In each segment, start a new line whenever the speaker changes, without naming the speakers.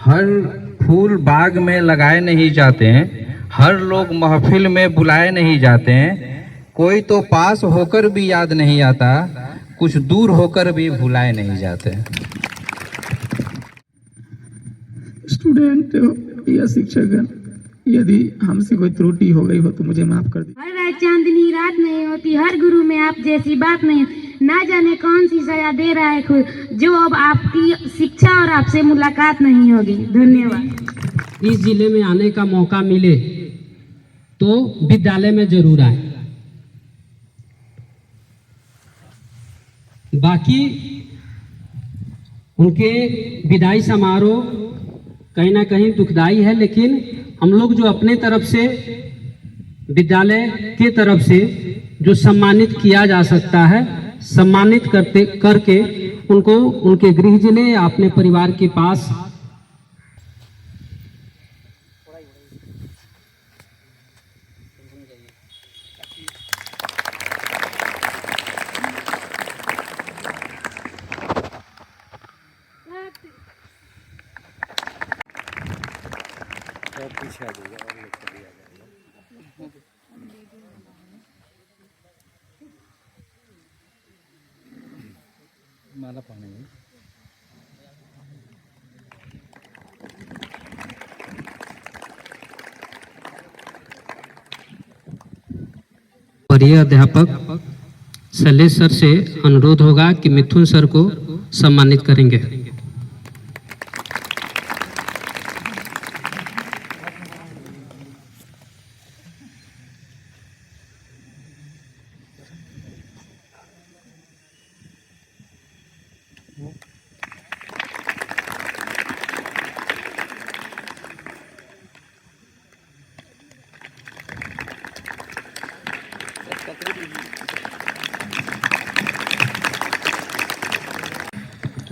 हर फूल बाग में लगाए नहीं जाते हैं, हर लोग महफिल में बुलाए नहीं जाते हैं, कोई तो पास होकर भी याद नहीं आता, कुछ दूर होकर भी भुलाए नहीं जाते।
स्टूडेंट या शिक्षकगण, यदि हमसे कोई त्रुटि हो गई हो तो मुझे माफ कर दीजिए।
हर रात चांदनी रात नहीं होती, हर गुरु में आप जैसी बात नहीं, ना जाने कौन सी सजा दे रहा है खुद, जो अब आपकी शिक्षा और आपसे मुलाकात नहीं होगी। धन्यवाद।
इस जिले में आने का मौका मिले तो विद्यालय में जरूर आए। बाकी उनके विदाई समारोह कहीं ना कहीं दुखदाई है, लेकिन हम लोग जो अपने तरफ से विद्यालय के तरफ से जो सम्मानित किया जा सकता है, सम्मानित करके उनको उनके गृह जिले या अपने परिवार के पास
पीछे आ जाइए और लेकर भी आ जाइए। माला पहनेंगे।
वरीय अध्यापक शैलेश सर से अनुरोध होगा कि मिथुन सर को सम्मानित करेंगे।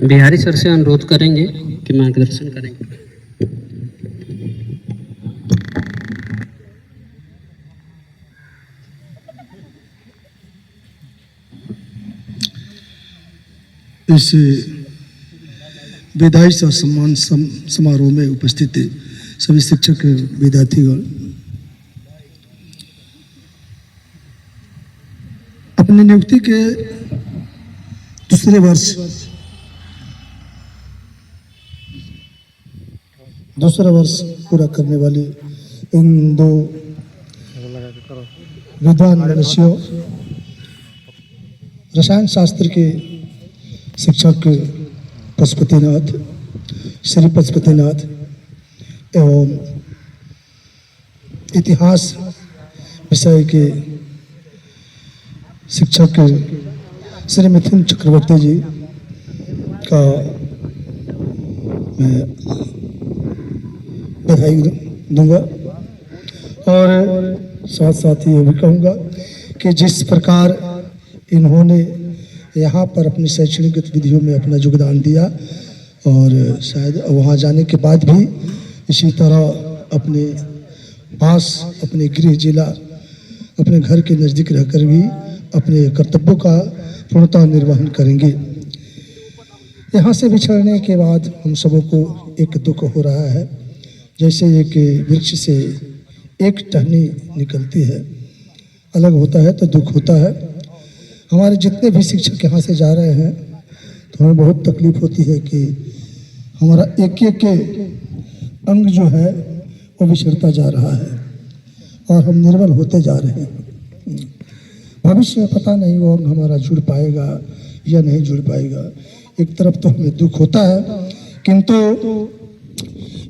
बिहारी सर से अनुरोध करेंगे कि मार्गदर्शन करेंगे।
इस विदाई और सम्मान समारोह में उपस्थित सभी शिक्षक विद्यार्थीगण, अपनी नियुक्ति के दूसरा वर्ष पूरा करने वाले इन दो विद्वान मनुष्यों, रसायन शास्त्र के शिक्षक पशुपतिनाथ, श्री पशुपतिनाथ एवं इतिहास विषय के शिक्षक श्री मिथुन चक्रवर्ती जी का मैं बधाई दूंगा और साथ साथ ये भी कहूँगा कि जिस प्रकार इन्होंने यहाँ पर अपनी शैक्षणिक गतिविधियों में अपना योगदान दिया और शायद वहाँ जाने के बाद भी इसी तरह अपने पास, अपने गृह जिला, अपने घर के नज़दीक रहकर भी अपने कर्तव्यों का पूर्णतः निर्वहन करेंगे। यहाँ से बिछड़ने के बाद हम सबों को एक दुख हो रहा है, जैसे एक वृक्ष से एक टहनी निकलती है, अलग होता है तो दुख होता है। हमारे जितने भी शिक्षक यहाँ से जा रहे हैं तो हमें बहुत तकलीफ होती है कि हमारा एक एक अंग जो है वो बिछड़ता जा रहा है और हम निर्बल होते जा रहे हैं। भविष्य में पता नहीं वो अंग हमारा जुड़ पाएगा या नहीं जुड़ पाएगा। एक तरफ तो हमें दुख होता है, किंतु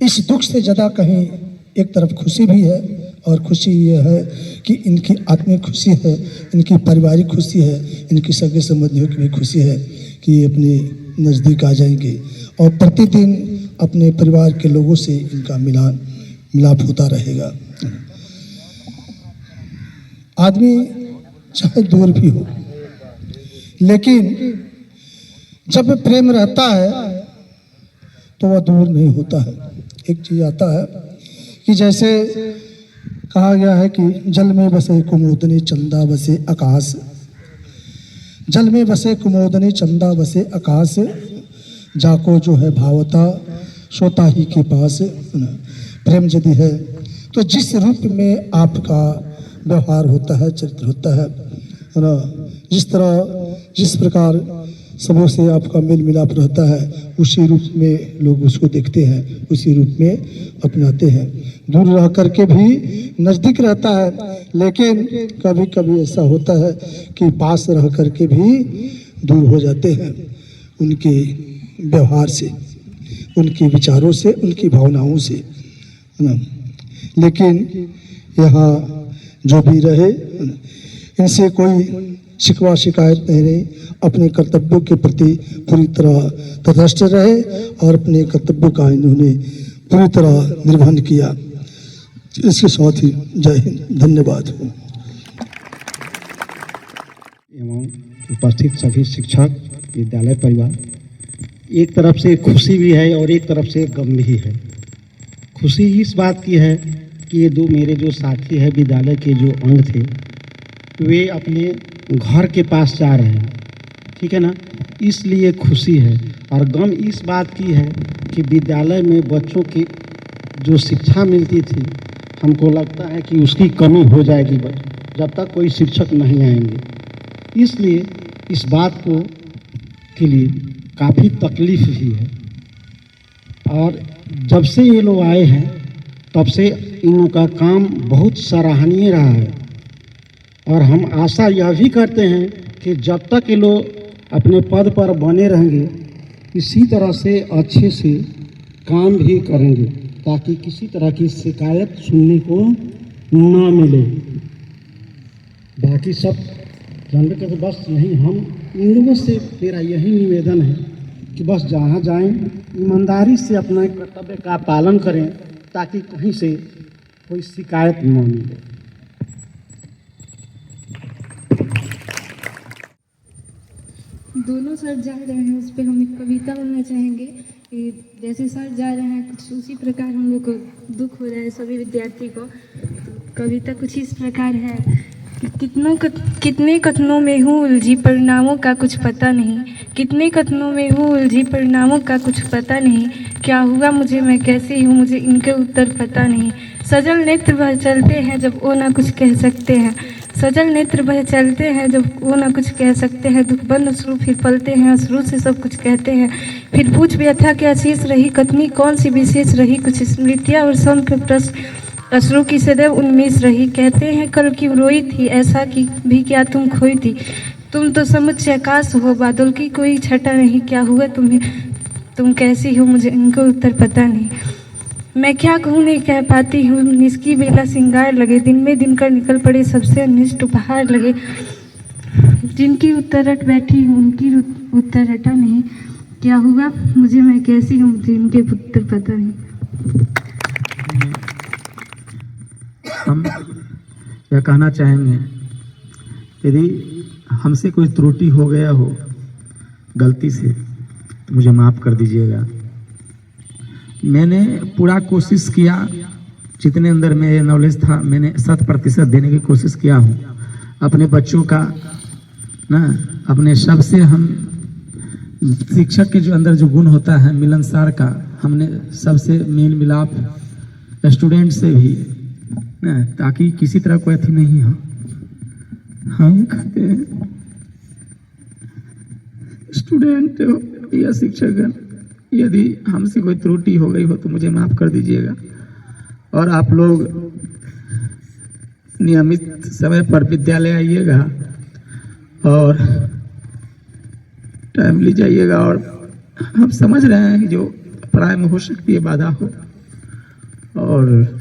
इस दुख से ज़्यादा कहीं एक तरफ खुशी भी है, और खुशी ये है कि इनकी आत्मिक खुशी है, इनकी पारिवारिक खुशी है, इनकी सगे संबंधियों की भी खुशी है कि ये अपने नज़दीक आ जाएंगे और प्रतिदिन अपने परिवार के लोगों से इनका मिलाप होता रहेगा। आदमी चाहे दूर भी हो, लेकिन जब प्रेम रहता है तो वह दूर नहीं होता है। एक चीज़ आता है कि जैसे कहा गया है कि जल में बसे कुमोदनी चंदा बसे आकाश, जल में बसे कुमोदनी चंदा बसे आकाश, जाको जो है भावता सोता ही के पास है ना। प्रेम यदि है तो जिस रूप में आपका व्यवहार होता है, चरित्र होता है ना, जिस प्रकार सबों से आपका मेल मिलाप रहता है, उसी रूप में लोग उसको देखते हैं, उसी रूप में अपनाते हैं। दूर रह करके भी नज़दीक रहता है, लेकिन कभी कभी ऐसा होता है कि पास रह करके भी दूर हो जाते हैं उनके व्यवहार से, उनके विचारों से, उनकी भावनाओं से, है ना। लेकिन यहाँ जो भी रहे, इनसे कोई शिकवा शिकायत नहीं रही, अपने कर्तव्यों के प्रति पूरी तरह तटस्थ रहे और अपने कर्तव्यों का इन्होंने पूरी तरह निर्वहन किया। इसके साथ ही जय हिंद, धन्यवाद।
एवं उपस्थित सभी शिक्षक, विद्यालय परिवार, एक तरफ से खुशी भी है और एक तरफ से गम भी है। खुशी इस बात की है कि ये दो मेरे जो साथी हैं विद्यालय के जो अंग थे, वे अपने घर के पास जा रहे हैं, ठीक है ना, इसलिए खुशी है। और गम इस बात की है कि विद्यालय में बच्चों की जो शिक्षा मिलती थी, हमको लगता है कि उसकी कमी हो जाएगी जब तक कोई शिक्षक नहीं आएंगे। इसलिए इस बात को के लिए काफ़ी तकलीफ भी है। और जब से ये लोग आए हैं तब से इन लोगों का काम बहुत सराहनीय रहा है। और हम आशा यह भी करते हैं कि जब तक ये लोग अपने पद पर बने रहेंगे, इसी तरह से अच्छे से काम भी करेंगे, ताकि किसी तरह की शिकायत सुनने को न मिले। बाकी सब जानते के तो बस यही हम इन लोगों से मेरा यही निवेदन है कि बस जहाँ जाएं ईमानदारी से अपना कर्तव्य का पालन करें, ताकि कहीं से कोई शिकायत न मिले।
दोनों सर जा रहे हैं, उस पर हम एक कविता बोलना चाहेंगे कि जैसे सर जा रहे हैं कुछ उसी प्रकार हम लोग को दुख हो रहा है सभी विद्यार्थी को। तो कविता कुछ इस प्रकार है कि कितने कथनों में हूँ उलझी, परिणामों का कुछ पता नहीं। कितने कथनों में हूँ उलझी, परिणामों का कुछ पता नहीं। क्या हुआ मुझे, मैं कैसी हूँ, मुझे इनके उत्तर पता नहीं। सजल नेत्र भर चलते हैं जब वो ना कुछ कह सकते हैं। सजल नेत्र बह चलते हैं जब वो ना कुछ कह सकते हैं। दुख बंद अश्रु फिर पलते हैं, अश्रु से सब कुछ कहते हैं। फिर पूछ व्यथा क्या शेष रही, कथनी कौन सी विशेष रही। कुछ स्मृतियाँ और संत प्रश्न अश्रु की सदैव उन्मेष रही। कहते हैं कल क्यों रोई थी, ऐसा कि भी क्या तुम खोई थी। तुम तो समुच्चय आकाश हो, बादल की कोई छटा नहीं। क्या हुआ तुम्हें, तुम कैसी हो, मुझे इनको उत्तर पता नहीं। मैं क्या कहूँ नहीं कह पाती हूँ, निष्की बेला सिंगार लगे। दिन में दिन कर निकल पड़े, सबसे अनिष्ट उपहार लगे। जिनकी उत्तर रट बैठी हूँ उनकी उत्तर रटा नहीं। क्या हुआ मुझे, मैं कैसी हूँ, मुझे इनके उत्तर पता नहीं।
हम यह कहना चाहेंगे, यदि हमसे कोई त्रुटि हो गया हो गलती से तो मुझे माफ़ कर दीजिएगा। मैंने पूरा कोशिश किया, जितने अंदर मेरे नॉलेज था मैंने 100% देने की कोशिश किया हूँ। अपने बच्चों का ना, अपने सबसे हम शिक्षक के जो अंदर जो गुण होता है मिलनसार का, हमने सबसे मेल मिलाप स्टूडेंट से भी ना, ताकि किसी तरह कोई अथी नहीं हो। हम कहते हैं स्टूडेंट या शिक्षकगण, यदि हमसे कोई त्रुटि हो गई हो तो मुझे माफ़ कर दीजिएगा। और आप लोग नियमित समय पर विद्यालय आइएगा और टाइमली जाइएगा। और हम समझ रहे हैं कि जो पढ़ाई में हो सकती है बाधा हो, और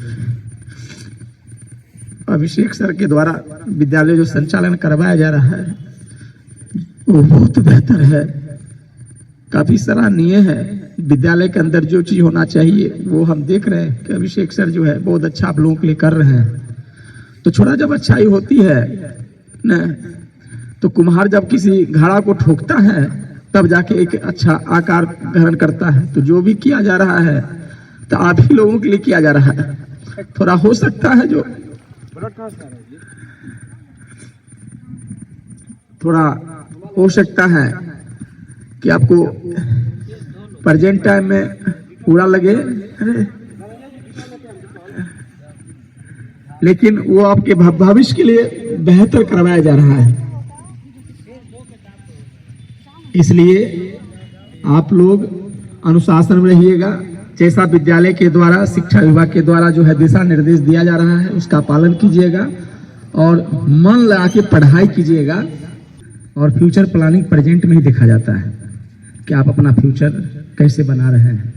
अभिषेक सर के द्वारा विद्यालय जो संचालन करवाया जा रहा है वो बहुत बेहतर है, काफ़ी सराहनीय है। विद्यालय के अंदर जो चीज़ होना चाहिए वो हम देख रहे हैं कि अभिषेक सर जो है बहुत अच्छा आप लोगों के लिए कर रहे हैं। तो छोड़ा जब अच्छाई होती है न, तो कुम्हार जब किसी घड़ा को ठोकता है तब जाके एक अच्छा आकार ग्रहण करता है। तो जो भी किया जा रहा है तो आप ही लोगों के लिए किया जा रहा है। थोड़ा हो सकता है जो थोड़ा हो सकता है कि आपको प्रेजेंट टाइम में कूड़ा लगे, अरे लेकिन वो आपके भविष्य के लिए बेहतर करवाया जा रहा है। इसलिए आप लोग अनुशासन में रहिएगा। जैसा विद्यालय के द्वारा, शिक्षा विभाग के द्वारा जो है दिशा निर्देश दिया जा रहा है, उसका पालन कीजिएगा और मन लगा के पढ़ाई कीजिएगा। और फ्यूचर प्लानिंग प्रेजेंट में ही देखा जाता है कि आप अपना फ्यूचर कैसे बना रहे हैं।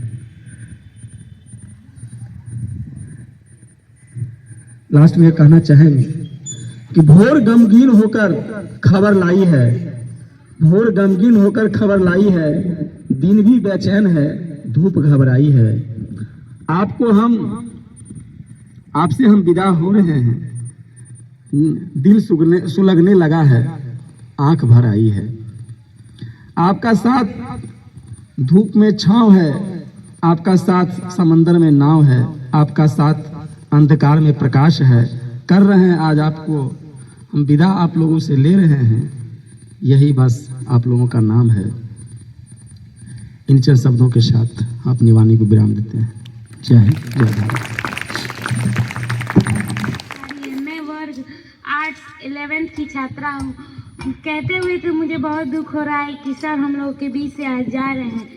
लास्ट में कहना चाहेंगे कि भोर गमगीन होकर खबर लाई है, भोर गमगीन होकर खबर लाई है, दिन भी बेचैन है, धूप घबराई है। आपसे हम विदा हो रहे हैं, दिल सुलगने लगा है, आंख भर आई है। आपका साथ धूप में छांव है, आपका साथ समंदर में नाव है, आपका साथ अंधकार में प्रकाश है। कर रहे हैं आज आपको हम विदा, आप लोगों से ले रहे हैं, यही बस आप लोगों का नाम है। इन चंद शब्दों के साथ अपनी वाणी को विराम देते हैं। जय हिंद, जय भारत।
मैं वर्ग आर्ट्स 11th की छात्रा हूँ। कहते हुए तो मुझे बहुत दुख हो रहा है कि सर हम लोग के बीच से आज जा रहे हैं।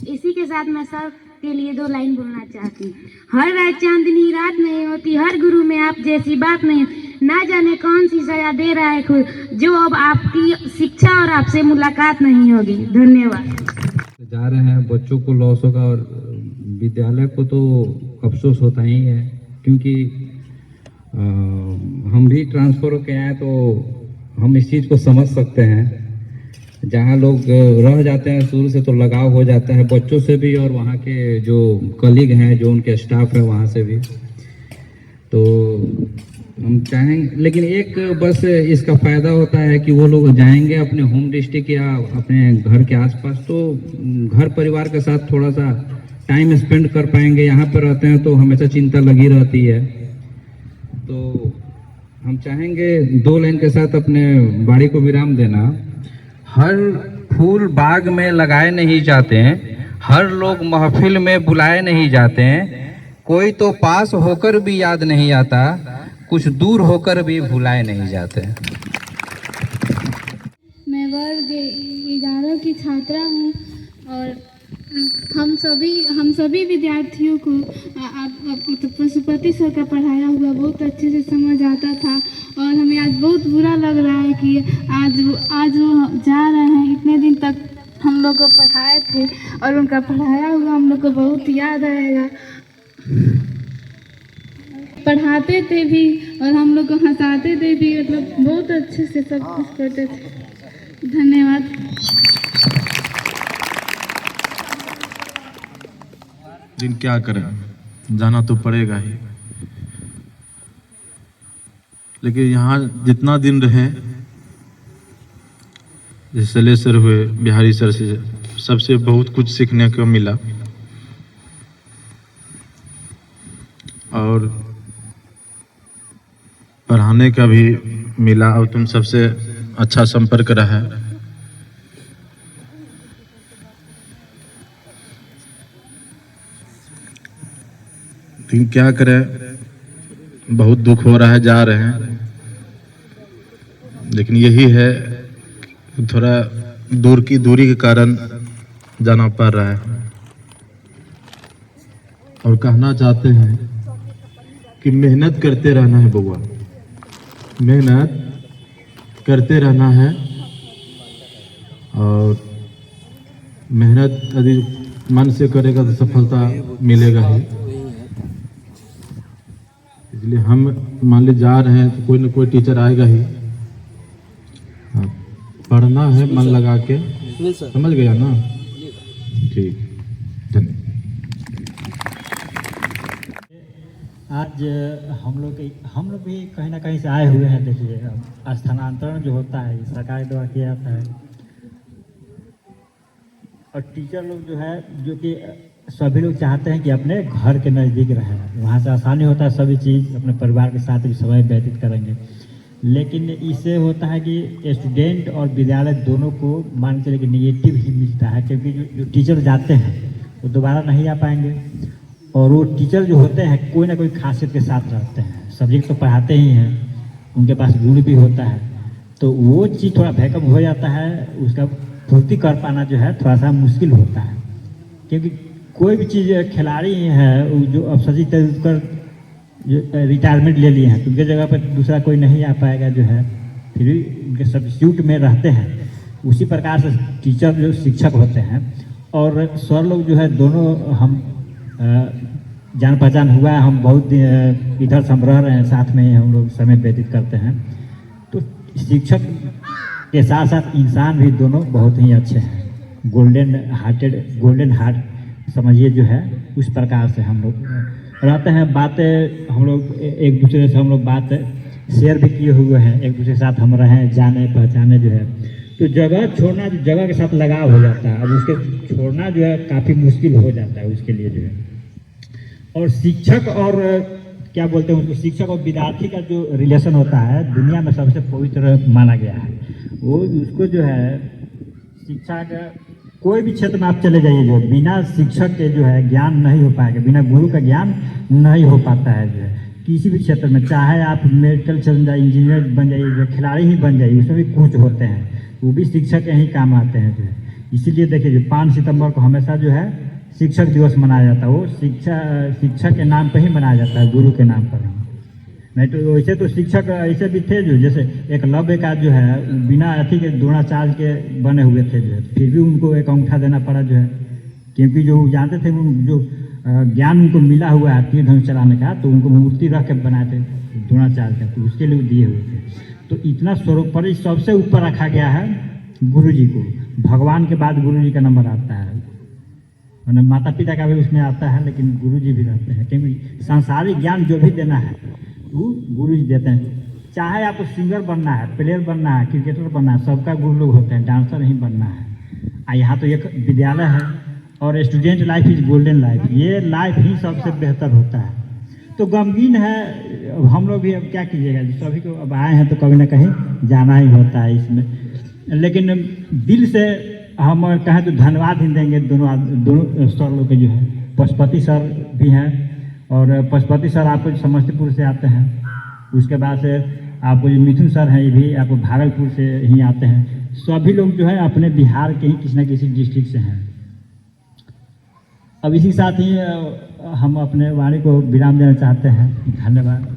इसी के साथ मैं सर के लिए 2 लाइन बोलना चाहती हूँ। हर रात चांदनी रात नहीं होती, हर गुरु में आप जैसी बात नहीं। ना जाने कौन सी सजा दे रहा है खुद, जो अब आपकी शिक्षा और आपसे मुलाकात नहीं होगी। धन्यवाद।
जा रहे हैं, बच्चों को लॉस होगा और विद्यालय को तो अफसोस होता ही है, क्योंकि हम भी ट्रांसफ़र होके आए तो हम इस चीज़ को समझ सकते हैं। जहाँ लोग रह जाते हैं शुरू से तो लगाव हो जाता है बच्चों से भी, और वहाँ के जो कलीग हैं, जो उनके स्टाफ है वहाँ से भी। तो हम चाहेंगे, लेकिन एक बस इसका फ़ायदा होता है कि वो लोग जाएंगे अपने होम डिस्ट्रिक्ट या अपने घर के आसपास, तो घर परिवार के साथ थोड़ा सा टाइम स्पेंड कर पाएंगे। यहाँ पर रहते हैं तो हमेशा चिंता लगी रहती है। तो हम चाहेंगे 2 लाइन के साथ अपने वाणी को विराम देना। हर फूल बाग में लगाए नहीं जाते हैं, हर लोग महफिल में बुलाए नहीं जाते हैं, कोई तो पास होकर भी याद नहीं आता, कुछ दूर होकर भी भुलाए नहीं जाते।
मैं वर्ग 11 की छात्रा हूँ और हम सभी विद्यार्थियों को पशुपति सर का पढ़ाया हुआ बहुत अच्छे से समझ आता था। और हमें आज बहुत बुरा लग रहा है कि आज वो जा रहे हैं। इतने दिन तक हम लोग को पढ़ाए थे और उनका पढ़ाया हुआ हम लोग को बहुत याद आएगा। पढ़ाते थे भी और हम लोग को हंसाते थे भी, मतलब बहुत अच्छे से सब कुछ करते थे। धन्यवाद।
दिन क्या करें, जाना तो पड़ेगा ही। लेकिन यहाँ जितना दिन रहे, जैसे सले सर हुए, बिहारी सर से सबसे बहुत कुछ सीखने को मिला। और पढ़ाने का भी मिला, और तुम सबसे अच्छा संपर्क रहा है। लेकिन क्या करें, बहुत दुख हो रहा है, जा रहे हैं। लेकिन यही है, थोड़ा दूरी के कारण जाना पड़ रहा है। और कहना चाहते हैं कि मेहनत करते रहना है बउआ, मेहनत करते रहना है। और मेहनत यदि मन से करेगा तो सफलता मिलेगा ही। इसलिए हम मान ली जा रहे हैं तो कोई न कोई टीचर आएगा ही। पढ़ना है मन लगा के, समझ गया ना? ठीक, धन्यवाद।
आज हम लोग भी कहीं ना कहीं से आए हुए हैं। देखिए, स्थानांतरण जो होता है सरकार द्वारा किया जाता है, और टीचर लोग जो है, जो कि सभी लोग चाहते हैं कि अपने घर के नज़दीक रहें, वहाँ से आसानी होता है, सभी चीज़ अपने परिवार के साथ भी समय व्यतीत करेंगे। लेकिन इससे होता है कि स्टूडेंट और विद्यालय दोनों को मान के चलिए कि निगेटिव ही मिलता है, क्योंकि जो टीचर जाते हैं वो दोबारा नहीं आ पाएंगे। और वो टीचर जो होते हैं कोई ना कोई खासियत के साथ रहते हैं, सब्जेक्ट तो पढ़ाते ही हैं, उनके पास गुण भी होता है, तो वो चीज़ थोड़ा बैकअप हो जाता है, उसका पूर्ति कर पाना जो है थोड़ा सा मुश्किल होता है। क्योंकि कोई भी चीज़ खिलाड़ी है जो अब सचिन तेंदुलकर जो रिटायरमेंट ले लिए हैं, तो उनके जगह पर दूसरा कोई नहीं आ पाएगा जो है, फिर भी उनके सब्स्टिट्यूट में रहते हैं। उसी प्रकार से टीचर जो शिक्षक होते हैं और सर लोग जो है दोनों हम जान पहचान हुआ है, हम बहुत इधर से हम रह रहे हैं, साथ में हम लोग समय व्यतीत करते हैं। तो शिक्षक के साथ साथ इंसान भी दोनों बहुत ही अच्छे हैं, गोल्डन हार्ट समझिए जो है, उस प्रकार से हम लोग रहते हैं। बातें हम लोग एक दूसरे से हम लोग बात शेयर भी किए हुए हैं, एक दूसरे के साथ हम रहें, जाने पहचाने जो है। तो जगह छोड़ना, जगह के साथ लगाव हो जाता है, अब उसके छोड़ना जो है काफ़ी मुश्किल हो जाता है उसके लिए जो है। और शिक्षक और क्या बोलते हैं उसको, शिक्षक और विद्यार्थी का जो रिलेशन होता है दुनिया में सबसे पवित्र माना गया है। वो उसको जो है शिक्षा का कोई भी क्षेत्र में आप चले जाइए, जो बिना शिक्षक के जो है ज्ञान नहीं हो पाएगा, बिना गुरु का ज्ञान नहीं हो पाता है जो है। किसी भी क्षेत्र में, चाहे आप मेडिकल चल जाइए, इंजीनियर बन जाइए, जो खिलाड़ी ही बन जाइए, उसमें भी कुछ होते हैं, वो भी शिक्षक के ही काम आते हैं जो है। इसीलिए देखिए जो 5 सितंबर को हमेशा जो है शिक्षक दिवस मनाया जाता है, वो शिक्षक के नाम पर ही मनाया जाता है, गुरु के नाम पर। नहीं तो वैसे तो शिक्षक ऐसे भी थे जो जैसे एकलव्य का जो है बिना अथी के द्रोणाचार्य के बने हुए थे जो है, फिर भी उनको एक अंगूठा देना पड़ा जो है, क्योंकि जो जानते थे वो जो ज्ञान उनको मिला हुआ है तीर धनुष चलाने का, तो उनको मूर्ति रख के बनाए थे द्रोणाचार्य का, तो उसके लिए दिए हुए थे। तो इतना सर्वोपरि सबसे ऊपर रखा गया है गुरु जी को, भगवान के बाद गुरु जी का नंबर आता है, मतलब माता पिता का भी उसमें आता है, लेकिन गुरु जी भी रहते हैं, क्योंकि सांसारिक ज्ञान जो भी देना है वो गुरु जी देते हैं। चाहे आपको सिंगर बनना है, प्लेयर बनना है, क्रिकेटर बनना है, सबका गुरु लोग होते हैं, डांसर नहीं बनना है। यहाँ तो एक विद्यालय है और student life is golden life, ये लाइफ ही सबसे बेहतर होता है। तो गमगीन है, अब हम लोग भी अब क्या कीजिएगा, सभी को अब आए हैं तो कभी ना कहीं जाना ही होता है इसमें, लेकिन दिल से हम कहें तो धन्यवाद ही देंगे दोनों सर लोग के जो है। पशुपति सर भी हैं, और पशुपति सर आपको समस्तीपुर से आते हैं, उसके बाद से आपको जो मिथुन सर हैं ये भी आपको भागलपुर से ही आते हैं। सभी लोग जो है अपने बिहार के ही किसी न किसी डिस्ट्रिक्ट से हैं। अब इसी साथ ही हम अपने वाणी को विराम देना चाहते हैं। धन्यवाद।